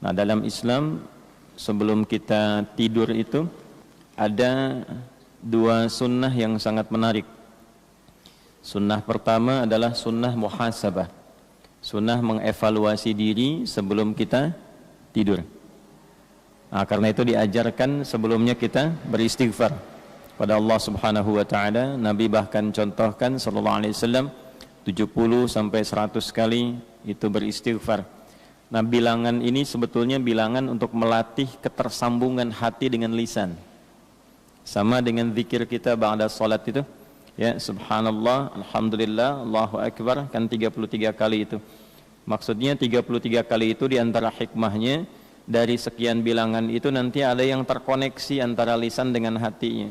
Nah, dalam Islam sebelum kita tidur itu ada dua sunnah yang sangat menarik. Sunnah pertama adalah sunnah muhasabah, sunnah mengevaluasi diri sebelum kita tidur. Nah, karena itu diajarkan sebelumnya kita beristighfar pada Allah Subhanahu wa taala. Nabi bahkan contohkan sallallahu alaihi wasallam 70 sampai 100 kali itu beristighfar. Nah, bilangan ini sebetulnya bilangan untuk melatih ketersambungan hati dengan lisan. Sama dengan zikir kita ba'da salat itu. Ya, subhanallah, alhamdulillah, Allahu akbar, kan 33 kali itu. Maksudnya 33 kali itu diantara hikmahnya, dari sekian bilangan itu nanti ada yang terkoneksi antara lisan dengan hatinya.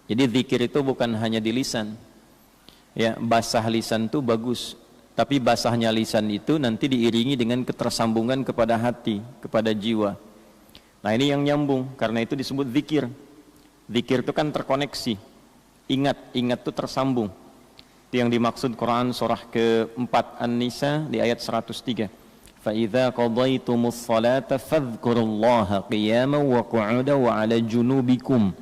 Jadi zikir itu bukan hanya di lisan. Ya, basah lisan itu bagus, tapi basahnya lisan itu nanti diiringi dengan ketersambungan kepada hati, kepada jiwa. Nah, ini yang nyambung, karena itu disebut zikir. Zikir itu kan terkoneksi. Ingat itu tersambung. Itu yang dimaksud Quran surah ke-4 An-Nisa di ayat 103. Fa idza qadaytumus salata fadhkurullaha qiyaman wa qu'udan wa 'ala junubikum.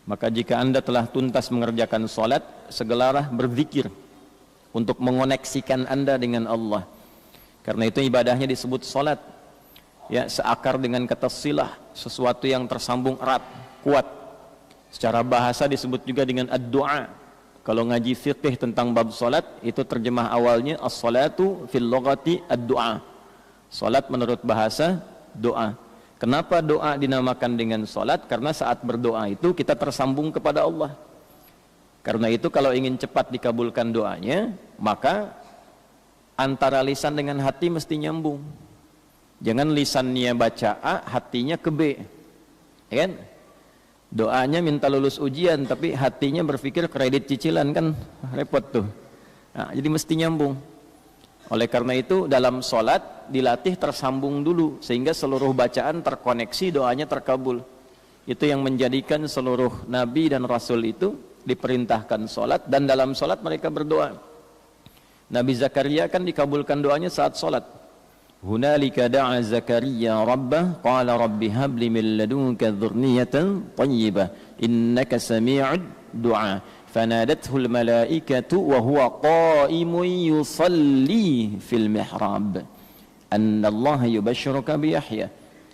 Maka jika Anda telah tuntas mengerjakan salat, segeralah berzikir untuk mengoneksikan Anda dengan Allah. Karena itu ibadahnya disebut salat. Ya, seakar dengan kata silah, sesuatu yang tersambung erat, kuat. Secara bahasa disebut juga dengan ad-du'a. Kalau ngaji fiqh tentang bab salat, itu terjemah awalnya as-salatu fil lughati ad-du'a. Salat menurut bahasa doa. Kenapa doa dinamakan dengan salat? Karena saat berdoa itu kita tersambung kepada Allah. Karena itu kalau ingin cepat dikabulkan doanya, maka antara lisan dengan hati mesti nyambung. Jangan lisannya baca A, hatinya ke B. Ya kan? Doanya minta lulus ujian, tapi hatinya berpikir kredit cicilan, kan repot tuh. Nah, jadi mesti nyambung. Oleh karena itu dalam sholat dilatih tersambung dulu, sehingga seluruh bacaan terkoneksi, doanya terkabul. Itu yang menjadikan seluruh nabi dan rasul itu diperintahkan sholat, dan dalam sholat mereka berdoa. Nabi Zakaria kan dikabulkan doanya saat sholat. Hunalika da'a Zakaria rabbah qala rabbi habli min ladunka dzurriyyatan thayyibah innaka sami'ud du'a fanadathul malaikatu wa huwa qa'imun yusalli fil mihrab anna Allah yubashshiruka bi Yahya.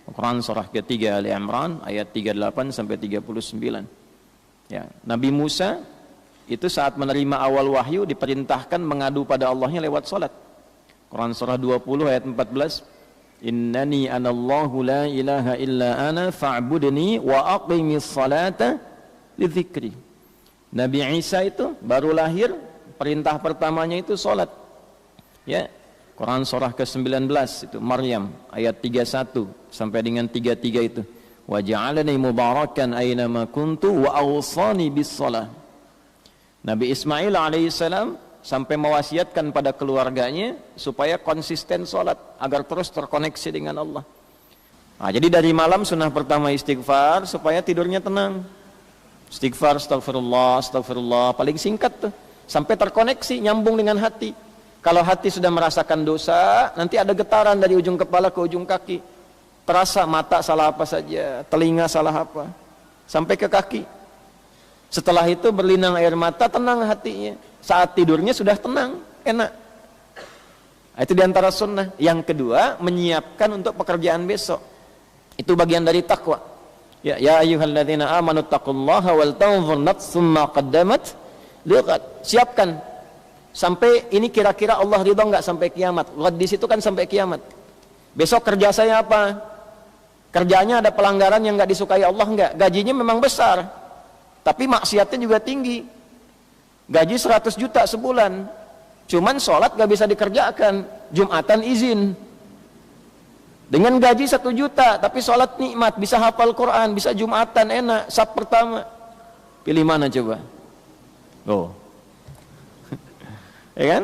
Quran surah ketiga Ali Imran ayat 38 sampai 39. Ya, Nabi Musa itu saat menerima awal wahyu diperintahkan mengadu pada Allahnya lewat salat. Quran surah 20 ayat 14. Innani anallahu la ilaha illa ana fa'budni wa aqimis salata li dzikri. Nabi Isa itu baru lahir, perintah pertamanya itu salat. Ya. Quran surah ke-19 itu Maryam ayat 31 sampai dengan 33 itu. Wa ja'alani mubarakan aina ma kuntu wa awsani bis shalah. Nabi Ismail alaihissalam sampai mewasiatkan pada keluarganya supaya konsisten sholat agar terus terkoneksi dengan Allah. Nah, jadi dari malam sunnah pertama istighfar supaya tidurnya tenang. Istighfar, astagfirullah, astagfirullah, paling singkat tuh, sampai terkoneksi, nyambung dengan hati. Kalau hati sudah merasakan dosa, nanti ada getaran dari ujung kepala ke ujung kaki. Terasa mata salah apa saja, telinga salah apa, sampai ke kaki. Setelah itu berlinang air mata, tenang hatinya. Saat tidurnya sudah tenang, enak. Nah, itu diantara sunnah. Yang kedua, menyiapkan untuk pekerjaan besok. Itu bagian dari takwa. Ya ayyuhalladzina amanu taqullaha wal tanzur nafsum ma qaddamat lighad. Siapkan. Sampai ini kira-kira Allah ridho enggak sampai kiamat. Ghad di situ kan sampai kiamat. Besok kerja saya apa? Kerjanya ada pelanggaran yang enggak disukai Allah enggak? Gajinya memang besar. Tapi maksiatnya juga tinggi. Gaji 100 juta sebulan, cuman sholat gak bisa dikerjakan, Jumatan izin. Dengan gaji 1 juta, tapi sholat nikmat, bisa hafal Quran, bisa Jumatan enak, sab pertama. Pilih mana coba? Oh, ya kan?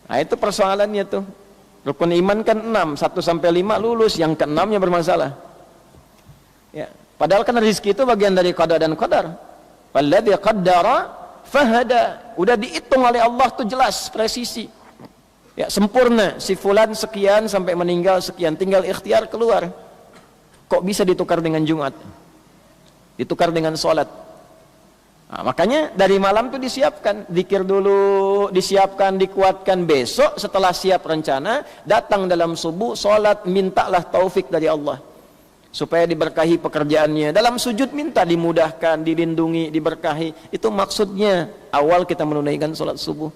Nah, itu persoalannya tuh. Rukun iman kan 6, 1 sampai 5 lulus, yang ke-6-nya bermasalah. Ya, padahal kan rezeki itu bagian dari qada dan qadar. Walladzi qaddara fahada, udah dihitung oleh Allah tuh jelas, presisi. Ya, sempurna, si fulan sekian sampai meninggal sekian, tinggal ikhtiar keluar. Kok bisa ditukar dengan Jumat? Ditukar dengan sholat. Nah, makanya dari malam tuh disiapkan, zikir dulu, disiapkan, dikuatkan. Besok setelah siap rencana, datang dalam subuh, sholat, mintalah taufik dari Allah supaya diberkahi pekerjaannya. Dalam sujud minta dimudahkan, dilindungi, diberkahi. Itu maksudnya awal kita menunaikan sholat subuh.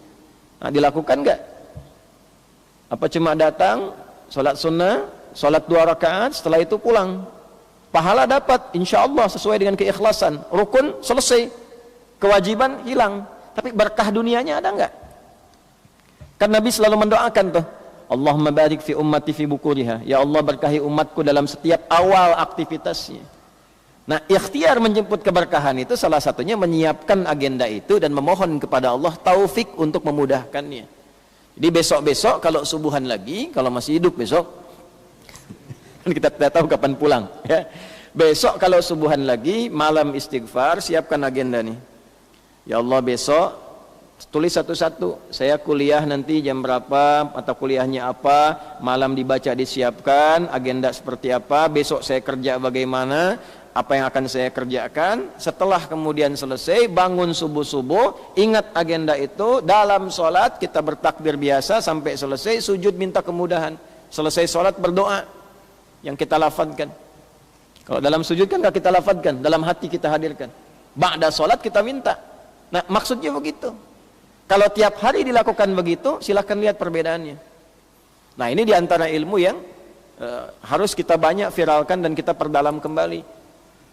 Nah, dilakukan nggak? Apa cuma datang, sholat sunnah, sholat 2 rakaat, setelah itu pulang? Pahala dapat, insya Allah sesuai dengan keikhlasan. Rukun selesai, kewajiban hilang. Tapi berkah dunianya ada nggak? Kan Nabi selalu mendoakan tuh, Allahumma barik fi ummati fi bukuriha. Ya Allah berkahi umatku dalam setiap awal aktivitasnya. Nah, ikhtiar menjemput keberkahan itu salah satunya menyiapkan agenda itu dan memohon kepada Allah taufik untuk memudahkannya. Jadi besok-besok kalau subuhan lagi, kalau masih hidup besok, kita tidak tahu kapan pulang. Ya. Besok kalau subuhan lagi, malam istighfar, siapkan agenda nih. Ya Allah besok, tulis satu-satu. Saya kuliah nanti jam berapa, atau kuliahnya apa, malam dibaca disiapkan, agenda seperti apa, besok saya kerja bagaimana, apa yang akan saya kerjakan. Setelah kemudian selesai, bangun subuh-subuh, ingat agenda itu, dalam sholat kita bertakbir biasa sampai selesai, sujud minta kemudahan, selesai sholat berdoa yang kita lafadzkan. Kalau dalam sujud kan gak kita lafadzkan, dalam hati kita hadirkan. Ba'da sholat kita minta. Nah, maksudnya begitu. Kalau tiap hari dilakukan begitu, silahkan lihat perbedaannya. Nah, ini diantara ilmu yang harus kita banyak viralkan dan kita perdalam kembali.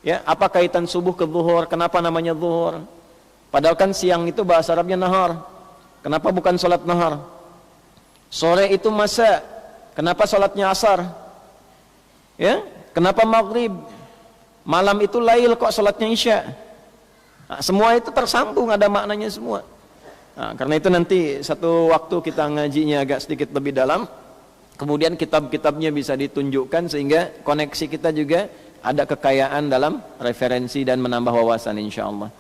Ya, apa kaitan subuh ke zuhur? Kenapa namanya zuhur? Padahal kan siang itu bahasa Arabnya nahar. Kenapa bukan sholat nahar? Sore itu masa. Kenapa sholatnya asar? Ya, kenapa maghrib? Malam itu lail, kok sholatnya isya? Nah, semua itu tersambung, ada maknanya semua. Nah, karena itu nanti satu waktu kita ngajinya agak sedikit lebih dalam. Kemudian kitab-kitabnya bisa ditunjukkan sehingga koneksi kita juga ada kekayaan dalam referensi dan menambah wawasan insyaallah.